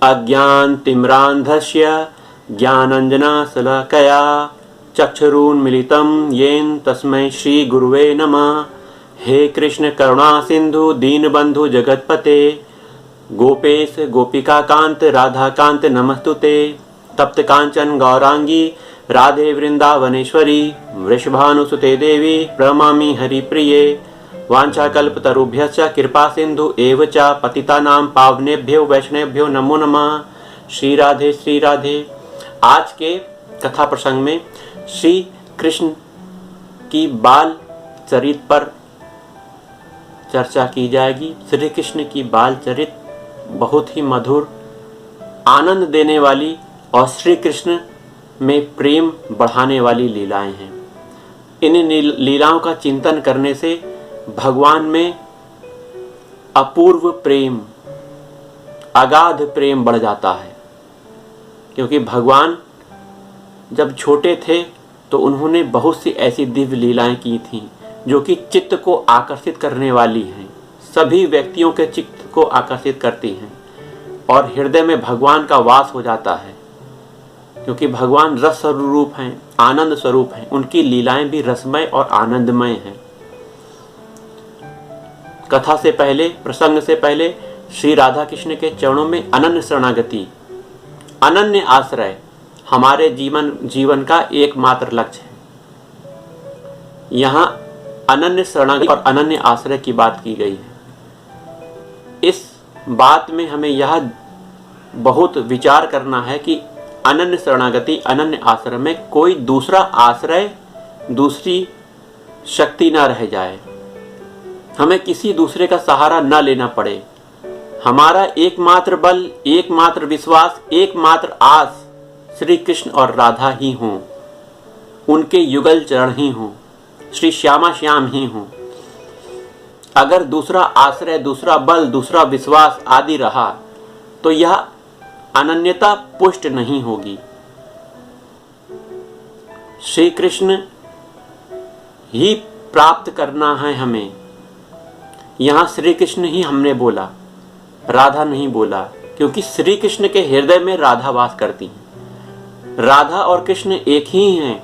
अज्ञानतिमिरान्धस्य ज्ञानाञ्जनशलाकया चक्षुरुन्मीलितं येन तस्मै श्री गुरुवे नमः। हे कृष्ण करुणा सिंधु दीनबंधु जगतपते गोपेश गोपिकाकांत राधाकांत नमस्तुते। तप्त कांचन गौरांगी राधे वृंदावनेश्वरी वृषभानुसुते देवी प्रणमामि हरिप्रिये। वाञ्छाकल्पतरुभ्यश्च कृपा सिंधु एव च पतितानां पावनेभ्यो वैष्णवेभ्यो नमो नमः। श्री राधे। आज के कथा प्रसंग में श्री कृष्ण की बाल चरित पर चर्चा की जाएगी। श्री कृष्ण की बाल चरित बहुत ही मधुर, आनंद देने वाली और श्री कृष्ण में प्रेम बढ़ाने वाली लीलाएं हैं। इन लीलाओं का चिंतन करने से भगवान में अपूर्व प्रेम, अगाध प्रेम बढ़ जाता है। क्योंकि भगवान जब छोटे थे तो उन्होंने बहुत सी ऐसी दिव्य लीलाएं की थीं जो कि चित्त को आकर्षित करने वाली हैं, सभी व्यक्तियों के चित्त को आकर्षित करती हैं और हृदय में भगवान का वास हो जाता है। क्योंकि भगवान रस स्वरूप हैं, आनंद स्वरूप हैं, उनकी लीलाएं भी रसमय और आनंदमय हैं। कथा से पहले, प्रसंग से पहले श्री राधा कृष्ण के चरणों में अनन्य शरणागति, अनन्य आश्रय हमारे जीवन का एकमात्र लक्ष्य है। यहाँ अनन्य शरणागति और अनन्य आश्रय की बात की गई है। इस बात में हमें यह बहुत विचार करना है कि अनन्य शरणागति, अनन्य आश्रय में कोई दूसरा आश्रय, दूसरी शक्ति न रह जाए, हमें किसी दूसरे का सहारा न लेना पड़े। हमारा एकमात्र बल, एकमात्र विश्वास, एकमात्र आस श्री कृष्ण और राधा ही हों, उनके युगल चरण ही हों, श्री श्यामा श्याम ही हों। अगर दूसरा आश्रय, दूसरा बल, दूसरा विश्वास आदि रहा तो यह अनन्यता पुष्ट नहीं होगी। श्री कृष्ण ही प्राप्त करना है हमें। यहां श्री कृष्ण ही हमने बोला, राधा नहीं बोला, क्योंकि श्री कृष्ण के हृदय में राधा वास करती हैं। राधा और कृष्ण एक ही हैं,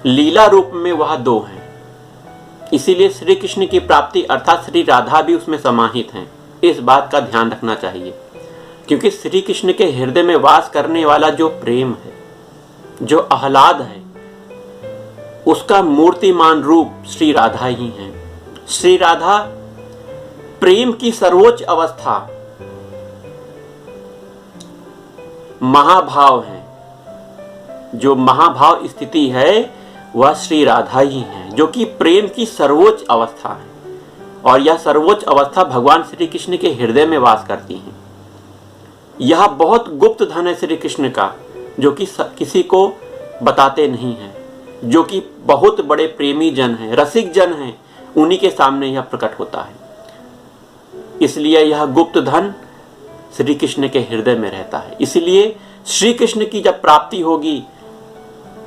लीला रूप में वह दो हैं। इसीलिए श्री कृष्ण की प्राप्ति अर्थात श्री राधा भी उसमें समाहित हैं। इस बात का ध्यान रखना चाहिए, क्योंकि श्री कृष्ण के हृदय में वास करने वाला जो प्रेम है, जो आह्लाद है, उसका मूर्तिमान रूप श्री राधा ही है। श्री राधा प्रेम की सर्वोच्च अवस्था, महाभाव है। जो महाभाव स्थिति है वह श्री राधा ही है, जो कि प्रेम की सर्वोच्च अवस्था है। और यह सर्वोच्च अवस्था भगवान श्री कृष्ण के हृदय में वास करती है। यह बहुत गुप्त धन है श्री कृष्ण का, जो कि किसी को बताते नहीं हैं, जो कि बहुत बड़े प्रेमी जन हैं, रसिक जन हैं, उन्हीं के सामने यह प्रकट होता है। इसलिए यह गुप्त धन श्री कृष्ण के हृदय में रहता है। इसलिए श्री कृष्ण की जब प्राप्ति होगी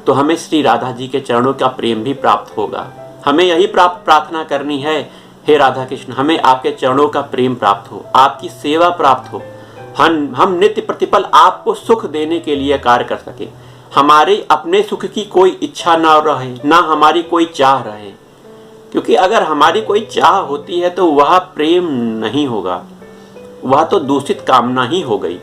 तो हमें श्री राधा जी के चरणों का प्रेम भी प्राप्त होगा। हमें यही प्रार्थना करनी है, हे राधा कृष्ण, हमें आपके चरणों का प्रेम प्राप्त हो, आपकी सेवा प्राप्त हो, हम नित्य प्रतिपल आपको सुख देने के लिए कार्य कर सके। हमारे अपने सुख की कोई इच्छा ना रहे, ना हमारी कोई चाह रहे। क्योंकि अगर हमारी कोई चाह होती है तो वह प्रेम नहीं होगा, वह तो दूषित कामना ही हो गई।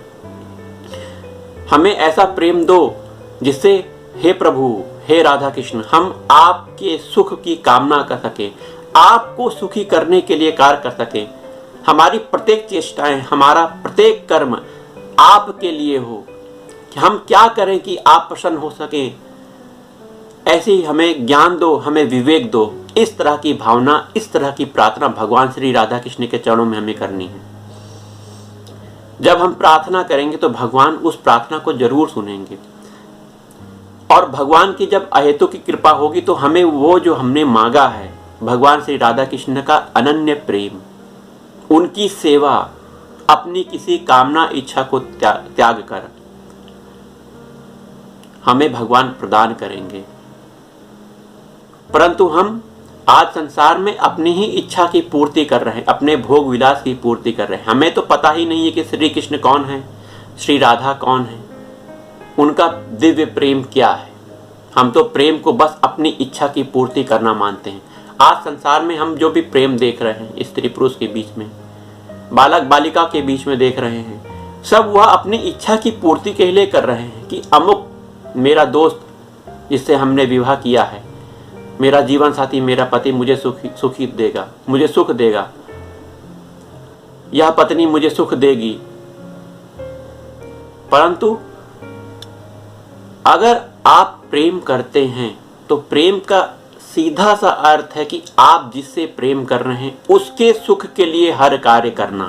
हमें ऐसा प्रेम दो जिससे हे प्रभु, हे राधा कृष्ण, हम आपके सुख की कामना कर सके, आपको सुखी करने के लिए कार्य कर सके। हमारी प्रत्येक चेष्टाएं, हमारा प्रत्येक कर्म आपके लिए हो, कि हम क्या करें कि आप प्रसन्न हो सके। ऐसे ही हमें ज्ञान दो, हमें विवेक दो। इस तरह की भावना, इस तरह की प्रार्थना भगवान श्री राधा कृष्ण के चरणों में हमें करनी है। जब हम प्रार्थना करेंगे तो भगवान उस प्रार्थना को जरूर सुनेंगे। और भगवान की जब अहेतु की कृपा होगी तो हमें वो जो हमने मांगा है, भगवान श्री राधा कृष्ण का अनन्य प्रेम, उनकी सेवा, अपनी किसी कामना इच्छा को त्याग कर हमें भगवान प्रदान करेंगे। परंतु हम आज संसार में अपनी ही इच्छा की पूर्ति कर रहे हैं, अपने भोग विलास की पूर्ति कर रहे हैं। हमें तो पता ही नहीं है कि श्री कृष्ण कौन है, श्री राधा कौन है, उनका दिव्य प्रेम क्या है। हम तो प्रेम को बस अपनी इच्छा की पूर्ति करना मानते हैं। आज संसार में हम जो भी प्रेम देख रहे हैं, स्त्री पुरुष के बीच में, बालक बालिका के बीच में देख रहे हैं, सब वह अपनी इच्छा की पूर्ति के लिए कर रहे हैं कि अमुक मेरा दोस्त जिससे हमने विवाह किया है, मेरा जीवन साथी, मेरा पति मुझे सुखी देगा, मुझे सुख देगा, यह पत्नी मुझे सुख देगी। परंतु अगर आप प्रेम करते हैं तो प्रेम का सीधा सा अर्थ है कि आप जिससे प्रेम कर रहे हैं उसके सुख के लिए हर कार्य करना।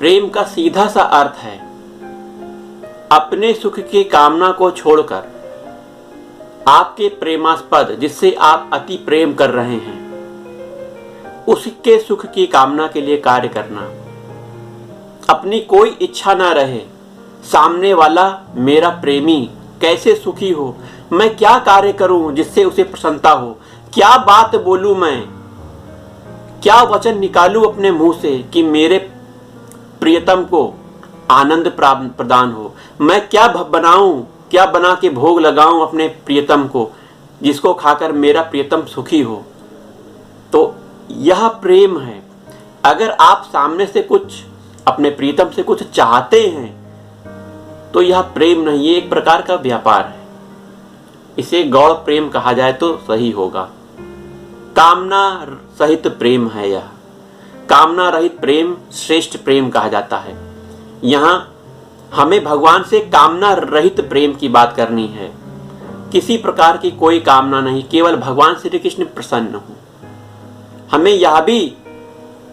प्रेम का सीधा सा अर्थ है अपने सुख की कामना को छोड़कर आपके प्रेमास्पद जिससे आप अति प्रेम कर रहे हैं उसके सुख की कामना के लिए कार्य करना। अपनी कोई इच्छा ना रहे, सामने वाला मेरा प्रेमी कैसे सुखी हो, मैं क्या कार्य करूं जिससे उसे प्रसन्नता हो, क्या बात बोलूं मैं, क्या वचन निकालूं अपने मुंह से कि मेरे प्रियतम को आनंद प्रदान हो, मैं क्या बनाऊं, क्या बना के भोग लगाऊं अपने प्रियतम को जिसको खाकर मेरा प्रियतम सुखी हो। तो यह प्रेम है। अगर आप सामने से कुछ अपने प्रियतम से कुछ चाहते हैं तो यह प्रेम नहीं, ये एक प्रकार का व्यापार है। इसे गौड़ प्रेम कहा जाए तो सही होगा। कामना सहित प्रेम है यह। कामना रहित प्रेम श्रेष्ठ प्रेम कहा जाता है। यहां हमें भगवान से कामना रहित प्रेम की बात करनी है। किसी प्रकार की कोई कामना नहीं, केवल भगवान श्री कृष्ण प्रसन्न हो। हमें यह भी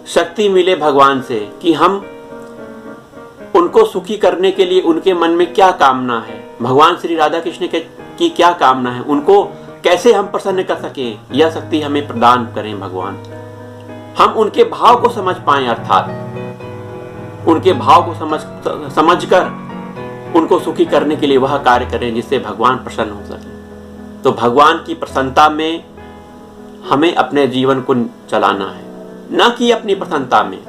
शक्ति मिले भगवान से कि हम उनको सुखी करने के लिए उनके मन में क्या कामना है, भगवान श्री राधा कृष्ण की क्या कामना है, उनको कैसे हम प्रसन्न कर सके, यह शक्ति हमें प्रदान करें भगवान। हम उनके भाव को समझ पाएं, अर्थात उनके भाव को समझकर उनको सुखी करने के लिए वह कार्य करें जिससे भगवान प्रसन्न हो सके। तो भगवान की प्रसन्नता में हमें अपने जीवन को चलाना है, न कि अपनी प्रसन्नता में।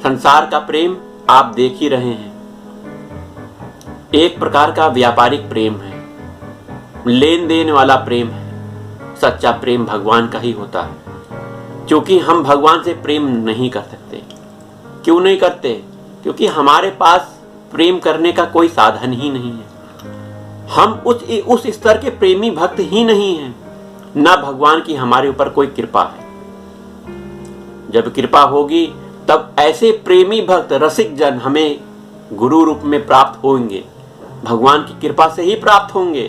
संसार का प्रेम आप देख ही रहे हैं, एक प्रकार का व्यापारिक प्रेम है, लेन देन वाला प्रेम है। सच्चा प्रेम भगवान का ही होता है, क्योंकि हम भगवान से प्रेम नहीं कर सकते। क्यों नहीं करते? क्योंकि हमारे पास प्रेम करने का कोई साधन ही नहीं है। हम उस स्तर के प्रेमी भक्त ही नहीं हैं, ना भगवान की हमारे ऊपर कोई कृपा है। जब कृपा होगी तब ऐसे प्रेमी भक्त रसिक जन हमें गुरु रूप में प्राप्त होंगे, भगवान की कृपा से ही प्राप्त होंगे।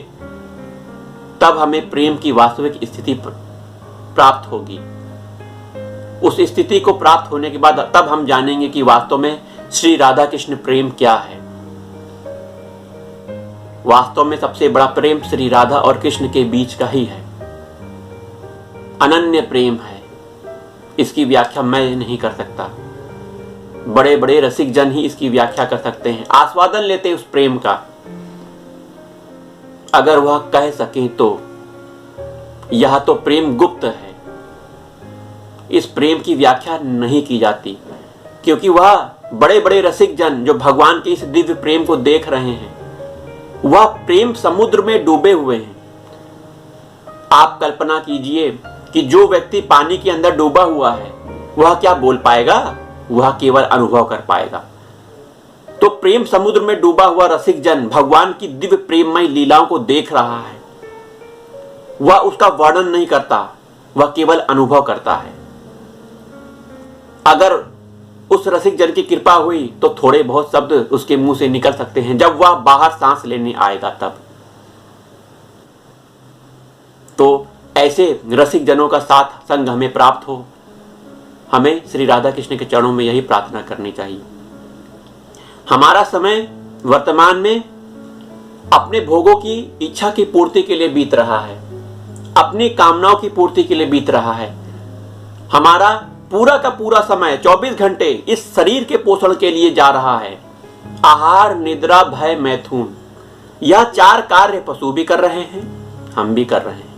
तब हमें प्रेम की वास्तविक स्थिति प्राप्त होगी। उस स्थिति को प्राप्त होने के बाद तब हम जानेंगे कि वास्तव में श्री राधा कृष्ण प्रेम क्या है। वास्तव में सबसे बड़ा प्रेम श्री राधा और कृष्ण के बीच का ही है, अनन्य प्रेम है। इसकी व्याख्या मैं नहीं कर सकता, बड़े बड़े रसिक जन ही इसकी व्याख्या कर सकते हैं, आस्वादन लेते हैं उस प्रेम का। अगर वह कह सके तो यह तो प्रेम गुप्त है, इस प्रेम की व्याख्या नहीं की जाती, क्योंकि वह बड़े बड़े रसिक जन जो भगवान के इस दिव्य प्रेम को देख रहे हैं वह प्रेम समुद्र में डूबे हुए हैं। आप कल्पना कीजिए कि जो व्यक्ति पानी के अंदर डूबा हुआ है वह क्या बोल पाएगा, वह केवल अनुभव कर पाएगा। तो प्रेम समुद्र में डूबा हुआ रसिक जन भगवान की दिव्य प्रेममय लीलाओं को देख रहा है, वह उसका वर्णन नहीं करता, वह केवल अनुभव करता है। अगर उस रसिक जन की कृपा हुई तो थोड़े बहुत शब्द उसके मुंह से निकल सकते हैं, जब वह बाहर सांस लेने आएगा तब। तो ऐसे रसिक जनों का साथ संग हमें प्राप्त हो, हमें श्री राधा कृष्ण के चरणों में यही प्रार्थना करनी चाहिए। हमारा समय वर्तमान में अपने भोगों की इच्छा की पूर्ति के लिए बीत रहा है, अपनी कामनाओं की पूर्ति के लिए बीत रहा है। हमारा पूरा का पूरा समय 24 घंटे इस शरीर के पोषण के लिए जा रहा है। आहार, निद्रा, भय, मैथुन, यह 4 कार्य पशु भी कर रहे हैं, हम भी कर रहे हैं।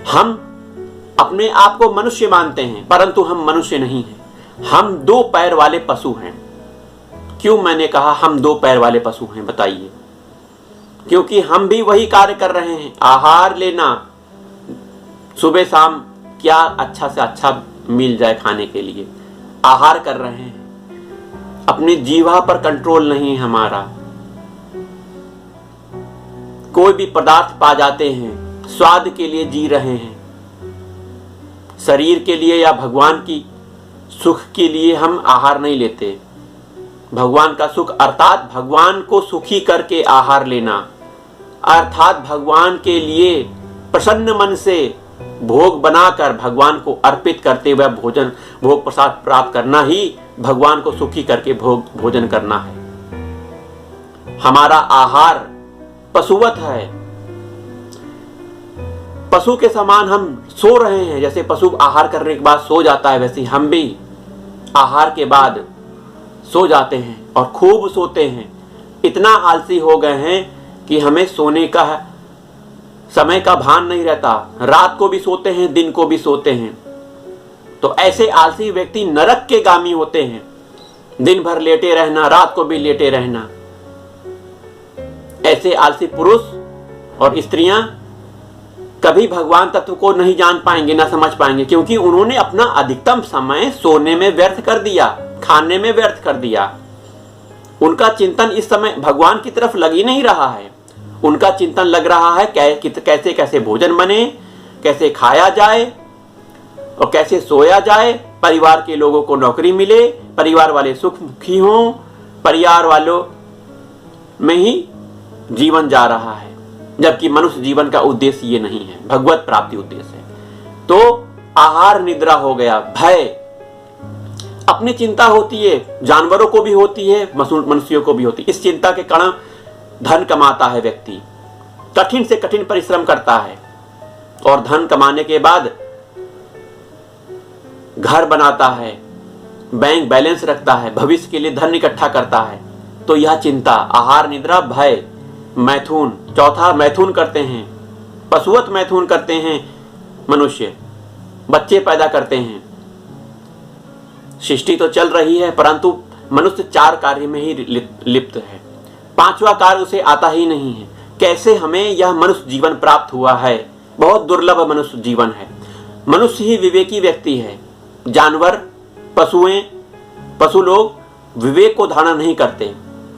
हम अपने आप को मनुष्य मानते हैं, परंतु हम मनुष्य नहीं हैं। हम 2 पैर वाले पशु हैं। क्यों मैंने कहा हम 2 पैर वाले पशु हैं, बताइए? क्योंकि हम भी वही कार्य कर रहे हैं, आहार लेना, सुबह शाम क्या अच्छा से अच्छा मिल जाए खाने के लिए आहार कर रहे हैं। अपनी जीवा पर कंट्रोल नहीं है हमारा। कोई भी पदार्थ पा जाते हैं, स्वाद के लिए जी रहे हैं, शरीर के लिए या भगवान की सुख के लिए हम आहार नहीं लेते। भगवान का सुख अर्थात भगवान को सुखी करके आहार लेना, अर्थात भगवान के लिए प्रसन्न मन से भोग बनाकर भगवान को अर्पित करते हुए भोग प्रसाद प्राप्त करना ही भगवान को सुखी करके भोजन करना है। हमारा आहार पशुवत है। पशु के समान हम सो रहे हैं। जैसे पशु आहार करने के बाद सो जाता है, वैसे हम भी आहार के बाद सो जाते हैं और खूब सोते हैं। इतना आलसी हो गए हैं कि हमें सोने का समय का भान नहीं रहता। रात को भी सोते हैं, दिन को भी सोते हैं। तो ऐसे आलसी व्यक्ति नरक के गामी होते हैं। दिन भर लेटे रहना, रात को भी लेटे रहना। ऐसे आलसी पुरुष और स्त्रियां कभी भगवान तत्व को नहीं जान पाएंगे, ना समझ पाएंगे, क्योंकि उन्होंने अपना अधिकतम समय सोने में व्यर्थ कर दिया, खाने में व्यर्थ कर दिया। उनका चिंतन इस समय भगवान की तरफ लग ही नहीं रहा है। उनका चिंतन लग रहा है कैसे कैसे भोजन बने, कैसे खाया जाए और कैसे सोया जाए, परिवार के लोगों को नौकरी मिले, परिवार वाले सुखी हों, परिवार वालों में ही जीवन जा रहा है। जबकि मनुष्य जीवन का उद्देश्य ये नहीं है, भगवत प्राप्ति उद्देश्य है। तो आहार निद्रा हो गया, भय, अपनी चिंता होती है, जानवरों को भी होती है, मनुष्यों को भी होती है। इस चिंता के कारण धन कमाता है व्यक्ति, कठिन से कठिन परिश्रम करता है और धन कमाने के बाद घर बनाता है, बैंक बैलेंस रखता है, भविष्य के लिए धन इकट्ठा करता है। तो यह चिंता, आहार निद्रा, भय, मैथुन, चौथा मैथुन करते हैं, पशुवत मैथुन करते हैं। मनुष्य बच्चे पैदा करते हैं, सृष्टि तो चल रही है, परंतु मनुष्य 4 कार्य में ही लिप्त है। 5वां कार्य उसे आता ही नहीं है। कैसे हमें यह मनुष्य जीवन प्राप्त हुआ है? बहुत दुर्लभ मनुष्य जीवन है। मनुष्य ही विवेकी व्यक्ति है। जानवर, पशु लोग विवेक को धारण नहीं करते।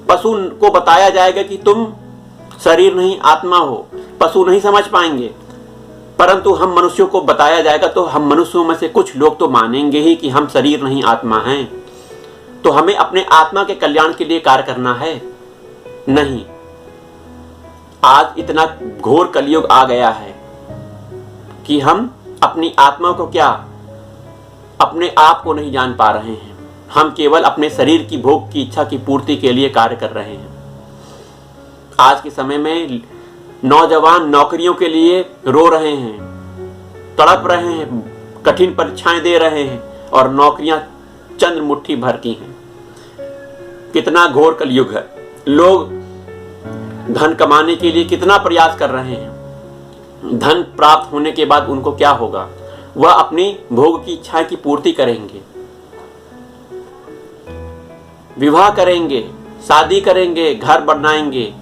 पशु को बताया जाएगा कि तुम शरीर नहीं आत्मा हो, पशु नहीं समझ पाएंगे, परंतु हम मनुष्यों को बताया जाएगा तो हम मनुष्यों में से कुछ लोग तो मानेंगे ही कि हम शरीर नहीं आत्मा हैं। तो हमें अपने आत्मा के कल्याण के लिए कार्य करना है। नहीं, आज इतना घोर कलयुग आ गया है कि हम अपनी आत्मा को क्या, अपने आप को नहीं जान पा रहे हैं। हम केवल अपने शरीर की भोग की इच्छा की पूर्ति के लिए कार्य कर रहे हैं। आज के समय में नौजवान नौकरियों के लिए रो रहे हैं, तड़प रहे हैं, कठिन परीक्षाएं दे रहे हैं और नौकरियां चंद मुट्ठी भर की हैं। कितना घोर कलयुग है। लोग धन कमाने के लिए कितना प्रयास कर रहे हैं। धन प्राप्त होने के बाद उनको क्या होगा? वह अपनी भोग की इच्छा की पूर्ति करेंगे, विवाह करेंगे, शादी करेंगे, घर बनाएंगे,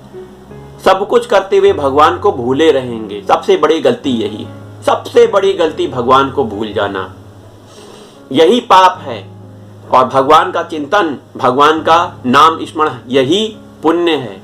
सब कुछ करते हुए भगवान को भूले रहेंगे। सबसे बड़ी गलती यही है। सबसे बड़ी गलती भगवान को भूल जाना, यही पाप है। और भगवान का चिंतन, भगवान का नाम स्मरण, यही पुण्य है।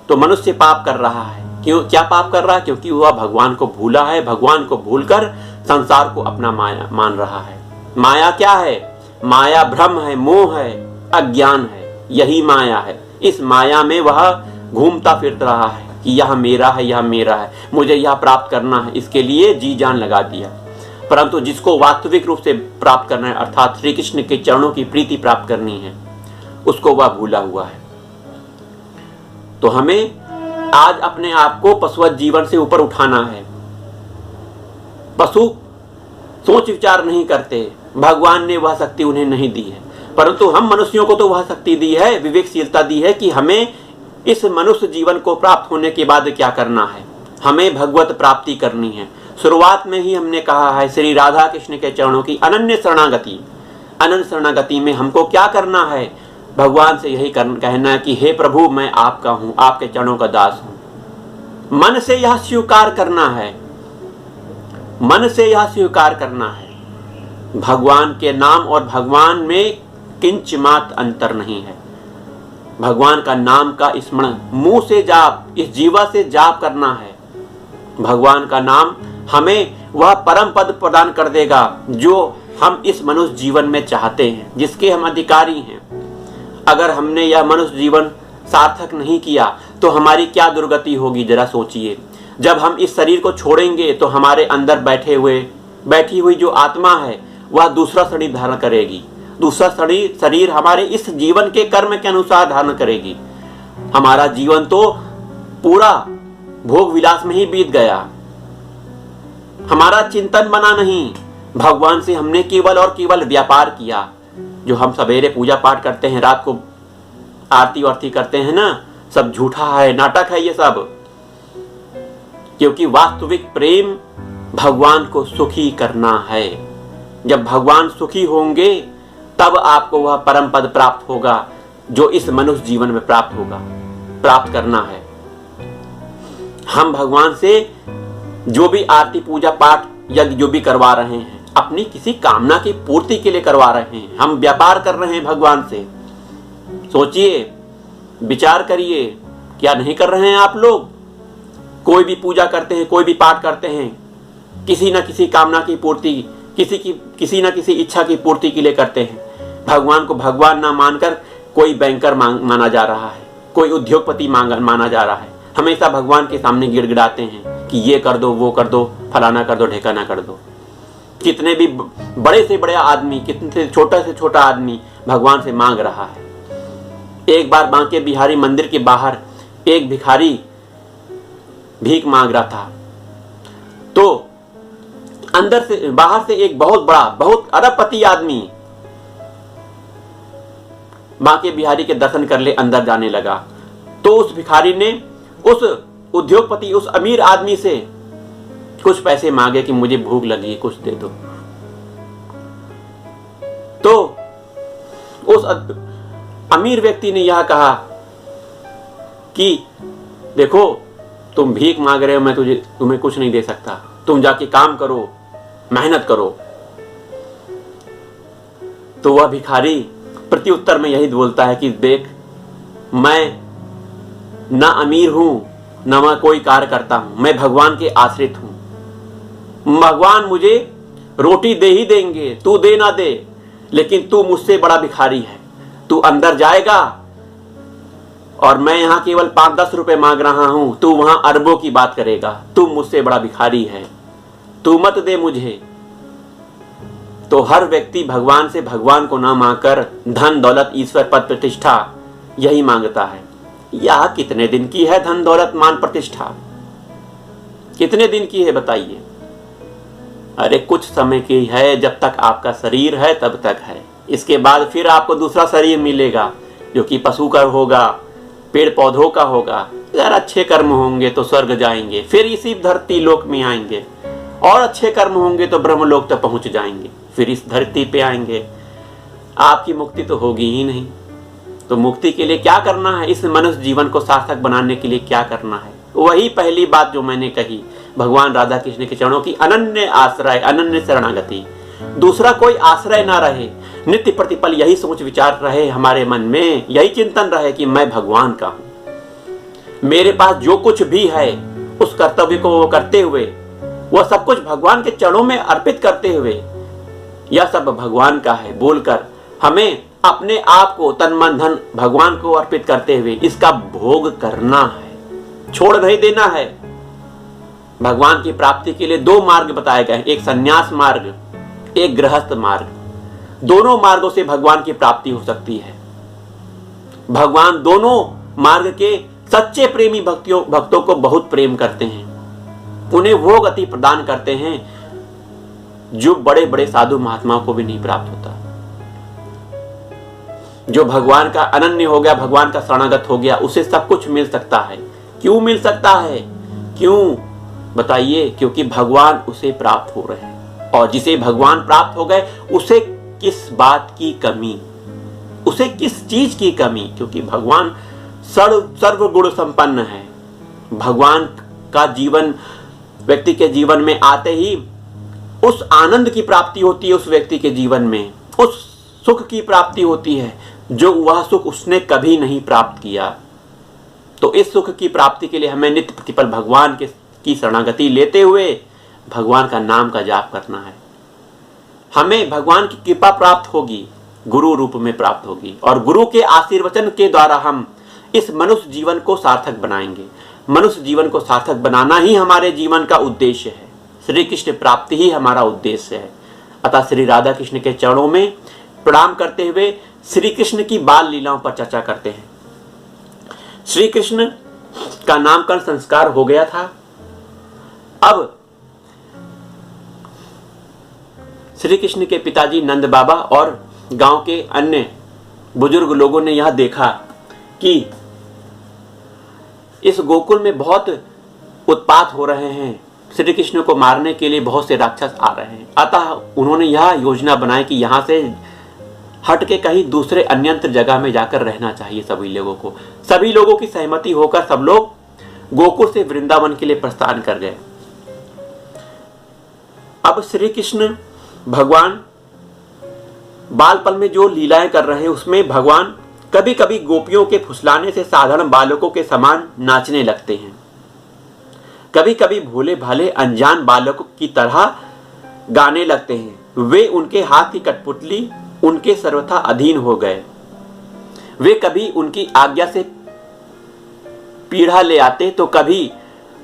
तो मनुष्य पाप कर रहा है। क्यों? क्या पाप कर रहा है? क्योंकि वह भगवान को भूला है। भगवान को भूलकर संसार को अपना माया मान रहा है। माया क्या है? माया भ्रम है, मोह है, अज्ञान है, यही माया है। इस माया में वह घूमता फिर रहा है कि यह मेरा है, यह मेरा है, मुझे यह प्राप्त करना है, इसके लिए जी जान लगा दिया। परंतु जिसको वास्तविक रूप से प्राप्त करना है, अर्थात श्री कृष्ण के चरणों की प्रीति प्राप्त करनी है, उसको वह भूला हुआ है। तो हमें आज अपने आप को पशुवत जीवन से ऊपर उठाना है। पशु सोच विचार नहीं करते, भगवान ने वह शक्ति उन्हें नहीं दी है, परंतु हम मनुष्यों को तो वह शक्ति दी है, विवेकशीलता दी है कि हमें इस मनुष्य जीवन को प्राप्त होने के बाद क्या करना है। हमें भगवत प्राप्ति करनी है। शुरुआत में ही हमने कहा है श्री राधा कृष्ण के चरणों की अनन्य शरणागति, अनंत शरणागति में हमको क्या करना है? भगवान से यही कहना है कि हे प्रभु, मैं आपका हूं, आपके चरणों का दास हूं। मन से यह स्वीकार करना है, मन से यह स्वीकार करना है। भगवान के नाम और भगवान में किंच मात्र अंतर नहीं है। भगवान का नाम का स्मरण मुंह से जाप, इस जीवा से जाप करना है। भगवान का नाम हमें वह परम पद प्रदान कर देगा जो हम इस मनुष्य जीवन में चाहते हैं, जिसके हम अधिकारी हैं। अगर हमने यह मनुष्य जीवन सार्थक नहीं किया तो हमारी क्या दुर्गति होगी, जरा सोचिए। जब हम इस शरीर को छोड़ेंगे तो हमारे अंदर बैठी हुई जो आत्मा है वह दूसरा शरीर धारण करेगी। दूसरा शरीर हमारे इस जीवन के कर्म के अनुसार धारण करेगी। हमारा जीवन तो पूरा भोग विलास में ही बीत गया, हमारा चिंतन बना नहीं। भगवान से हमने केवल और केवल व्यापार किया। जो हम सवेरे पूजा पाठ करते हैं, रात को आरती वारती करते हैं ना, सब झूठा है, नाटक है ये सब। क्योंकि वास्तविक प्रेम भगवान को सुखी करना है। जब भगवान सुखी होंगे तब आपको वह परम पद प्राप्त होगा जो इस मनुष्य जीवन में प्राप्त करना है। हम भगवान से जो भी आरती पूजा पाठ यज्ञ जो भी करवा रहे हैं, अपनी किसी कामना की पूर्ति के लिए करवा रहे हैं। हम व्यापार कर रहे हैं भगवान से। सोचिए, विचार करिए, क्या नहीं कर रहे हैं आप लोग? कोई भी पूजा करते हैं, कोई भी पाठ करते हैं, किसी न किसी कामना की पूर्ति, किसी न किसी इच्छा की पूर्ति के लिए करते हैं। भगवान को भगवान ना मानकर कोई बैंकर माना जा रहा है, कोई उद्योगपति माना जा रहा है। हमेशा भगवान के सामने गिड़गिड़ाते हैं कि ये कर दो, वो कर दो, फलाना कर दो, ढेकाना कर दो। कितने भी बड़े से बड़ा आदमी, कितने से छोटा आदमी भगवान से मांग रहा है। एक बार बांके बिहारी मंदिर के बाहर एक भिखारी भीख मांग रहा था, तो बाहर से एक बहुत अरबपति आदमी बांके बिहारी के दर्शन कर ले अंदर जाने लगा। तो उस भिखारी ने उस उद्योगपति, उस अमीर आदमी से कुछ पैसे मांगे कि मुझे भूख लगी, कुछ दे दो। तो उस अमीर व्यक्ति ने यह कहा कि देखो, तुम भीख मांग रहे हो, मैं तुम्हें कुछ नहीं दे सकता, तुम जाके काम करो, मेहनत करो। तो वह भिखारी प्रत्युत्तर में यही बोलता है कि देख, मैं ना अमीर हूं, ना मैं कोई कार्य करता हूं, मैं भगवान के आश्रित हूं। भगवान मुझे रोटी दे ही देंगे, तू दे ना दे, लेकिन तू मुझसे बड़ा भिखारी है। तू अंदर जाएगा और मैं यहां केवल 5-10 रुपए मांग रहा हूं, तू वहां अरबों की बात करेगा। तू मुझसे बड़ा भिखारी है, तू मत दे मुझे। तो हर व्यक्ति भगवान से भगवान को ना मांगकर धन दौलत ईश्वर पद प्रतिष्ठा यही मांगता है। यह कितने दिन की है धन दौलत मान प्रतिष्ठा? कितने दिन की है बताइए? अरे कुछ समय की है, जब तक आपका शरीर है तब तक है। इसके बाद फिर आपको दूसरा शरीर मिलेगा जो कि पशु का होगा, पेड़ पौधों का होगा। अगर अच्छे कर्म होंगे तो स्वर्ग जाएंगे, फिर इसी धरती लोक में आएंगे, और अच्छे कर्म होंगे तो ब्रह्मलोक तक पहुंच जाएंगे, फिर इस धरती पे आएंगे। आपकी मुक्ति तो होगी ही नहीं। तो मुक्ति के लिए क्या करना है? इस मनुष्य जीवन को सार्थक बनाने के लिए क्या करना है? वही पहली बात जो मैंने कही, भगवान राधा कृष्ण के चरणों की अनन्य आश्रय, अनन्य शरणागति। दूसरा कोई आश्रय ना रहे। नित्य प्रतिपल यही सोच विचार रहे हमारे मन में, यही चिंतन रहे कि मैं भगवान का हूं। मेरे पास जो कुछ भी है उस कर्तव्य को वो करते हुए, वह सब कुछ भगवान के चरणों में अर्पित करते हुए, यह सब भगवान का है बोलकर हमें अपने आप को तन मन धन भगवान को अर्पित करते हुए इसका भोग करना है, छोड़ नहीं देना है। भगवान की प्राप्ति के लिए 2 मार्ग बताए गए हैं, एक संन्यास मार्ग, एक गृहस्थ मार्ग। दोनों मार्गों से भगवान की प्राप्ति हो सकती है। भगवान दोनों मार्ग के सच्चे प्रेमी भक्तों को बहुत प्रेम करते हैं, उन्हें वो गति प्रदान करते हैं जो बड़े बड़े साधु महात्माओं को भी नहीं प्राप्त होता। जो भगवान का अनन्य हो गया, भगवान का शरणागत हो गया, उसे सब कुछ मिल सकता है। क्यों मिल सकता है? क्यों बताइए? क्योंकि भगवान उसे प्राप्त हो रहे हैं, और जिसे भगवान प्राप्त हो गए उसे किस बात की कमी, उसे किस चीज की कमी, क्योंकि भगवान सर्व गुण संपन्न है। भगवान का जीवन व्यक्ति के जीवन में आते ही उस आनंद की प्राप्ति होती है, उस व्यक्ति के जीवन में उस सुख की प्राप्ति होती है जो वह सुख उसने कभी नहीं प्राप्त किया। तो इस सुख की प्राप्ति के लिए हमें नित्य प्रतिपल भगवान की शरणागति लेते हुए भगवान का नाम का जाप करना है। हमें भगवान की कृपा प्राप्त होगी, गुरु रूप में प्राप्त होगी, और गुरु के आशीर्वचन के द्वारा हम इस मनुष्य जीवन को सार्थक बनाएंगे। मनुष्य जीवन को सार्थक बनाना ही हमारे जीवन का उद्देश्य है। श्री कृष्ण प्राप्ति ही हमारा उद्देश्य है। अतः श्री राधा कृष्ण के चरणों में प्रणाम करते हुए श्री कृष्ण की बाल लीलाओं पर चर्चा करते हैं। श्री कृष्ण का नामकरण संस्कार हो गया था। अब श्री कृष्ण के पिताजी नंद बाबा और गांव के अन्य बुजुर्ग लोगों ने यह देखा कि इस गोकुल में बहुत उत्पात हो रहे हैं, श्री कृष्ण को मारने के लिए बहुत से राक्षस आ रहे हैं। अतः उन्होंने यह योजना बनाई कि यहां से हट के कहीं दूसरे अन्यंत्र जगह में जाकर रहना चाहिए सभी लोगों को। सभी लोगों की सहमति होकर सब लोग गोकुल से वृंदावन के लिए प्रस्थान कर गए। अब श्री कृष्ण भगवान बालपल में जो लीलाएं कर रहे हैं उसमें भगवान कभी कभी गोपियों के फुसलाने से साधारण बालकों के समान नाचने लगते हैं, कभी कभी भोले भाले अनजान बालकों की तरह गाने लगते हैं। वे उनके हाथ की कठपुतली उनके सर्वथा अधीन हो गए। वे कभी उनकी आज्ञा से पीढ़ा ले आते तो कभी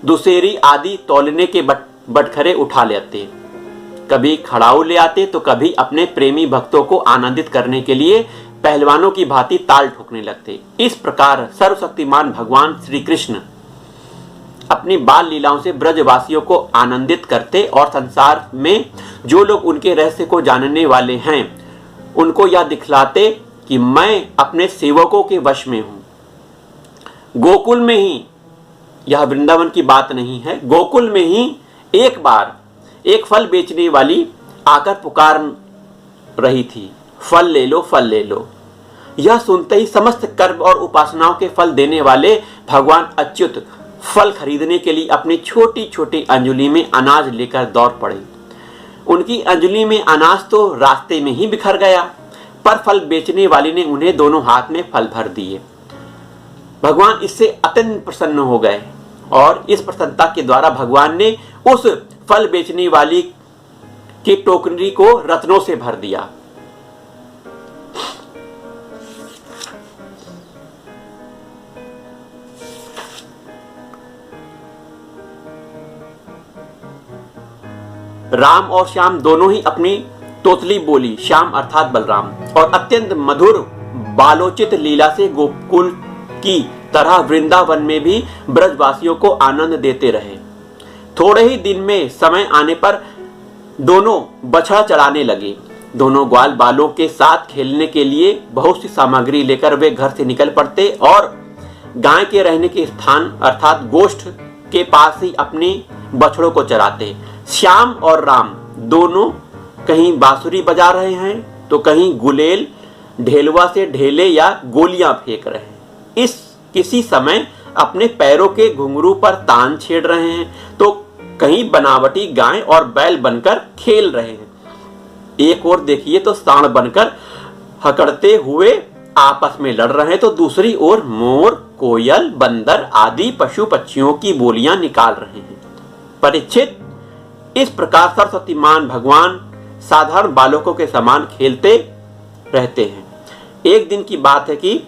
दुसेरी आदि तौलने के बटखरे उठा लेते, कभी खड़ाऊ ले आते तो कभी अपने प्रेमी भक्तों को आनंदित करने के लिए पहलवानों की भांति ताल ठोकने लगते। इस प्रकार सर्वशक्तिमान भगवान श्री कृष्ण अपनी बाल लीलाओं से ब्रजवासियों को आनंदित करते और संसार में जो लोग उनके रहस्य को जानने वाले हैं उनको यह दिखलाते कि मैं अपने सेवकों के वश में हूं। गोकुल में ही, यह वृंदावन की बात नहीं है, गोकुल में ही एक बार एक फल बेचने वाली आकर पुकार रही थी, फल ले लो, फल ले लो। यह सुनते ही समस्त कर्म और उपासनाओं के फल देने वाले भगवान अच्युत फल खरीदने के लिए अपनी छोटी छोटी अंजलि में अनाज लेकर दौड़ पड़े। उनकी अंजलि में अनाज तो रास्ते में ही बिखर गया, पर फल बेचने वाली ने उन्हें दोनों हाथ में फल भर दिए। भगवान इससे अत्यंत प्रसन्न हो गए और इस प्रसन्नता के द्वारा भगवान ने उस फल बेचने वाली की टोकरी को रत्नों से भर दिया। राम और श्याम दोनों ही अपनी तोतली बोली, श्याम अर्थात बलराम, और अत्यंत मधुर बालोचित लीला से गोकुल की तरह वृंदावन में भी ब्रजवासियों को आनंद देते रहे। थोड़े ही दिन में समय आने पर दोनों बछड़ा चढ़ाने लगे। दोनों ग्वाल बालों के साथ खेलने के लिए बहुत सी सामग्री लेकर वे घर से निकल पड़ते और गाय के रहने के स्थान अर्थात गोष्ठ के पास ही अपनी बछड़ों को चराते। श्याम और राम दोनों कहीं बांसुरी बजा रहे हैं तो कहीं गुलेल ढेलवा से ढेले या गोलियां फेंक रहे हैं। इस किसी समय अपने पैरों के घुंघरू पर तान छेड़ रहे हैं तो कहीं बनावटी गाय और बैल बनकर खेल रहे हैं। एक ओर देखिए तो सांड बनकर हकड़ते हुए आपस में लड़ रहे हैं तो दूसरी ओर मोर, कोयल, बंदर आदि पशु पक्षियों की बोलियां निकाल रहे हैं। परीक्षित, इस प्रकार सरस्वतीमान भगवान साधारण बालकों के समान खेलते रहते हैं। एक दिन की बात है कि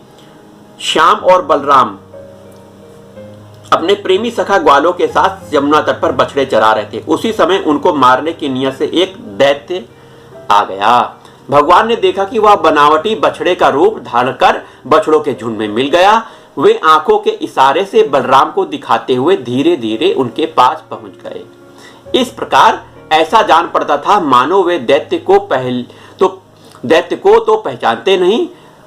श्याम और बलराम अपने प्रेमी सखा ग्वालों के साथ यमुना तट पर बछड़े चरा रहे थे। उसी समय उनको मारने की नियत से एक दैत्य आ गया। भगवान ने देखा कि वह बनावटी बछड़े का रूप धारण कर बछड़ों के झुंड में मिल गया। वे आंखों के इशारे से बलराम को दिखाते हुए धीरे धीरे उनके पास पहुंच गए। इस प्रकार ऐसा जान पड़ता था मानो वे दैत्य को तो पहचानते नहीं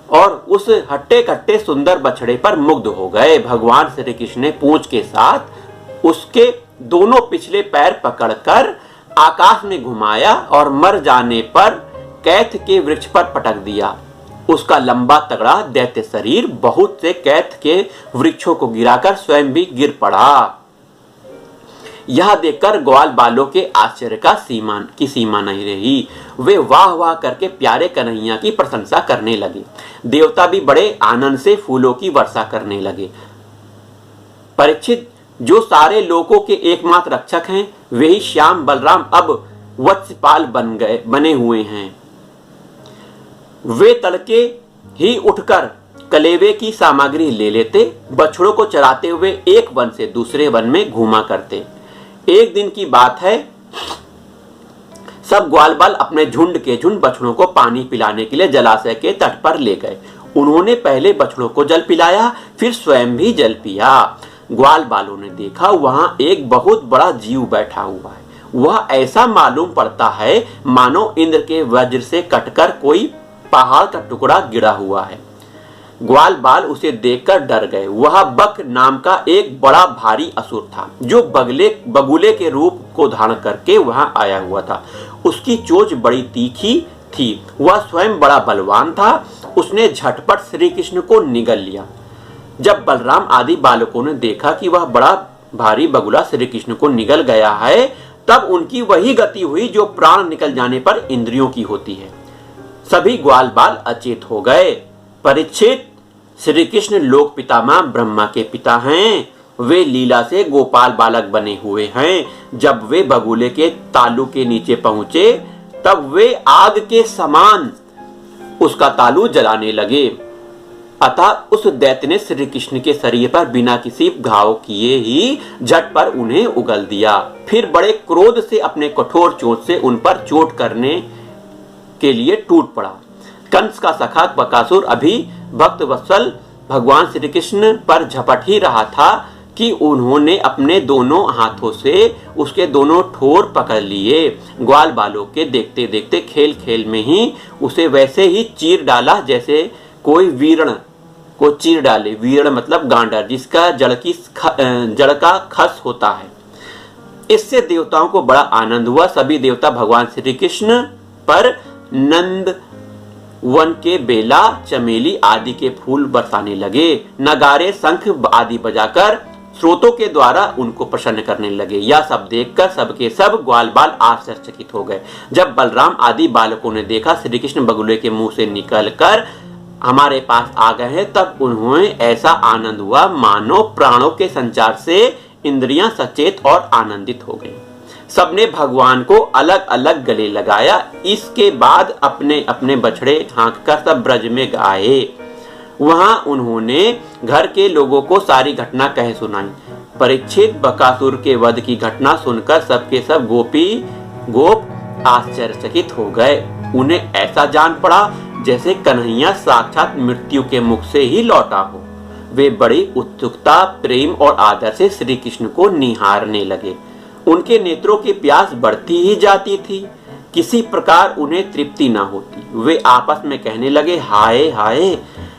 और उस हट्टे कट्टे सुंदर बछड़े पर मुग्ध हो गए। भगवान श्री कृष्ण ने पूंछ के साथ उसके दोनों पिछले पैर पकड़कर आकाश में घुमाया और मर जाने पर कैथ के वृक्ष पर पटक दिया। उसका लंबा तगड़ा दैत्य शरीर बहुत से कैथ के वृक्षों को गिराकर स्वयं भी गिर पड़ा। यह देखकर ग्वाल बालों के आश्चर्य की सीमा नहीं रही। वे वाह वाह करके प्यारे कन्हैया की प्रशंसा करने लगे। देवता भी बड़े आनंद से फूलों की वर्षा करने लगे। परीक्षित, जो सारे लोगों के एकमात्र रक्षक हैं, वे ही श्याम बलराम अब वत्सपाल बने हुए हैं। वे तड़के ही उठकर कलेवे की सामग्री ले लेते, बछड़ों को चराते हुए एक वन से दूसरे वन में घूमा करते। एक दिन की बात है, सब ग्वाल बाल अपने झुंड के झुंड बछड़ों को पानी पिलाने के लिए जलाशय के तट पर ले गए। उन्होंने पहले बछड़ों को जल पिलाया, फिर स्वयं भी जल पिया। ग्वाल बालों ने देखा वहां एक बहुत बड़ा जीव बैठा हुआ है। वह ऐसा मालूम पड़ता है मानो इंद्र के वज्र से कटकर कोई पहाड़ का टुकड़ा गिरा हुआ है। ग्वाल बाल उसे देखकर डर गए। वह बक नाम का एक बड़ा भारी असुर था, जो बगुले के रूप को धारण करके वहां आया हुआ था। उसकी चोंच बड़ी तीखी थी। वह स्वयं बड़ा बलवान था। उसने झटपट श्री कृष्ण को निगल लिया। जब बलराम आदि बालकों ने देखा कि वह बड़ा भारी बगुला श्री कृष्ण को निगल गया है, तब उनकी वही गति हुई जो प्राण निकल जाने पर इंद्रियों की होती है। सभी ग्वाल बाल अचेत हो गए। परीक्षित, श्री कृष्ण लोक पितामह ब्रह्मा के पिता हैं। वे लीला से गोपाल बालक बने हुए हैं। जब वे बगुले के तालू के नीचे पहुंचे, तब वे आग के समान उसका तालू जलाने लगे। अतः उस दैत्य ने श्री कृष्ण के शरीर पर बिना किसी घाव किए ही झट पर उन्हें उगल दिया। फिर बड़े क्रोध से अपने कठोर चोट से उन पर चोट करने के लिए टूट पड़ा। कंस का सखा बकासुर अभी भक्त वत्सल भगवान श्री कृष्ण पर झपट ही रहा था कि उन्होंने अपने दोनों हाथों से उसके दोनों ठोर पकड़ लिए। ग्वाल बालों के देखते देखते खेल खेल में ही उसे वैसे ही चीर डाला जैसे कोई वीरण को चीर डाले। वीरण मतलब गांडर, जिसका जड़ का खस होता है। इससे देवताओं को बड़ा आनंद हुआ। सभी देवता भगवान श्री कृष्ण पर नंद वन के बेला, चमेली आदि के फूल बरसाने लगे। नगारे, शंख आदि बजाकर स्रोतों के द्वारा उनको प्रसन्न करने लगे। यह सब देखकर सबके सब ग्वाल बाल आश्चर्यचकित हो गए। जब बलराम आदि बालकों ने देखा श्री कृष्ण बगुले के मुंह से निकलकर हमारे पास आ गए हैं, तब उन्हें ऐसा आनंद हुआ मानो प्राणों के संचार से इंद्रियां सचेत और आनंदित हो गई। सबने भगवान को अलग अलग गले लगाया। इसके बाद अपने अपने बछड़े हाँककर सब ब्रज में गाए। वहां उन्होंने घर के लोगों को सारी घटना कह सुनाई। परीक्षित, बकासुर के वध की घटना सुनकर सबके सब गोप आश्चर्यचकित हो गए। उन्हें ऐसा जान पड़ा जैसे कन्हैया साक्षात मृत्यु के मुख से ही लौटा हो। वे बड़ी उत्सुकता, प्रेम और आदर से श्री कृष्ण को निहारने लगे। उनके नेत्रों की प्यास बढ़ती ही जाती थी। किसी प्रकार उन्हें तृप्ति न होती। वे आपस में कहने लगे, हाय हाय,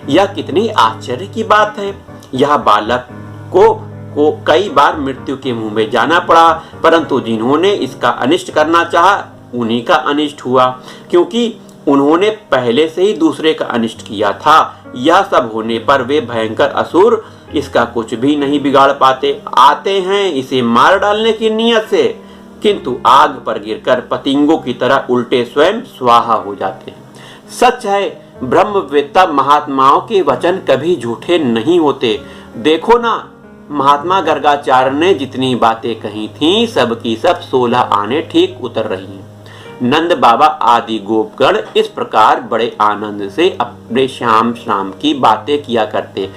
यह कितनी आश्चर्य की बात है। यह बालक को कई बार मृत्यु के मुंह में जाना पड़ा, परंतु जिन्होंने इसका अनिष्ट करना चाहा उन्हीं का अनिष्ट हुआ, क्योंकि उन्होंने पहले से ही दूसरे का अनिष्ट किया था। यह सब होने पर वे भयंकर असुर इसका कुछ भी नहीं बिगाड़ पाते। आते हैं इसे मार डालने की नियत से, किंतु आग पर गिरकर पतिंगों की तरह उल्टे स्वयं स्वाहा हो जाते हैं। सच है, ब्रह्मवेत्ता महात्माओं के वचन कभी झूठे नहीं होते। देखो ना, महात्मा गर्गाचार्य ने जितनी बातें कही थीं, सबकी सब 16 आने ठीक उतर रही हैं। नंद बाबा आदि गोपगण इस प्रकार बड़े आनंद से अपने श्याम श्याम की बातें किया करते।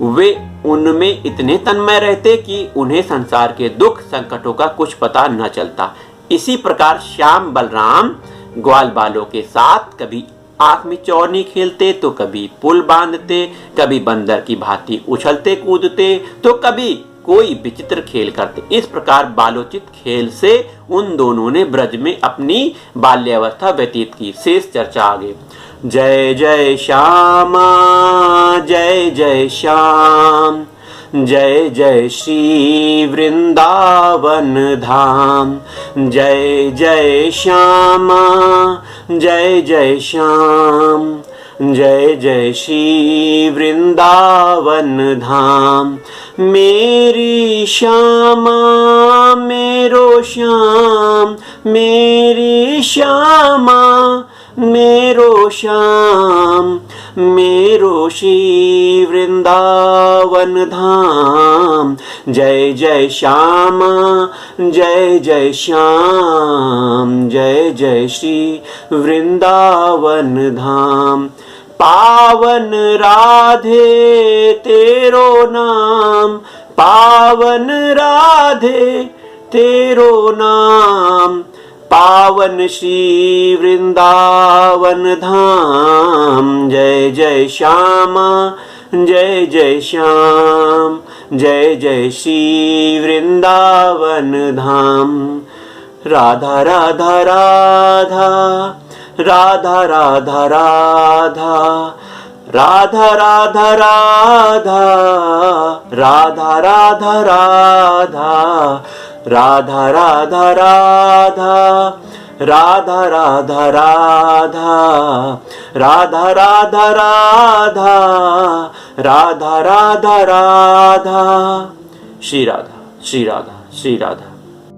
वे उनमें इतने तन्मय रहते कि उन्हें संसार के दुख संकटों का कुछ पता न चलता। इसी प्रकार श्याम बलराम ग्वाल बालों के साथ कभी आंख में चौनी खेलते, तो कभी पुल बांधते, कभी बंदर की भांति उछलते कूदते, तो कभी कोई विचित्र खेल करते। इस प्रकार बालोचित खेल से उन दोनों ने ब्रज में अपनी बाल्यावस्था व्यतीत की। शेष चर्चा आगे। जय जय श्यामा, जय जय श्याम, जय जय श्री वृंदावन धाम। जय जय श्यामा, जय जय श्याम, जय जय श्री वृंदावन धाम। मेरी श्यामा मेरो श्याम, मेरी श्यामा मेरो श्याम, मेरो श्री वृंदावन धाम। जय जय श्यामा, जय जय श्याम, जय जय श्री वृंदावन धाम। पावन राधे तेरो नाम, पावन राधे तेरो नाम, पावन श्री वृंदावन धाम। जय जय श्यामा, जय जय श्याम, जय जय श्री वृंदावन धाम। राधा राधा राधा, राधा राधा राधा, राधा राधा राधा, राधा राधा राधा, राधा राधा राधा, राधा राधा राधा, राधा राधा राधा, राधा राधा राधा। श्री राधा, श्री राधा, श्री राधा।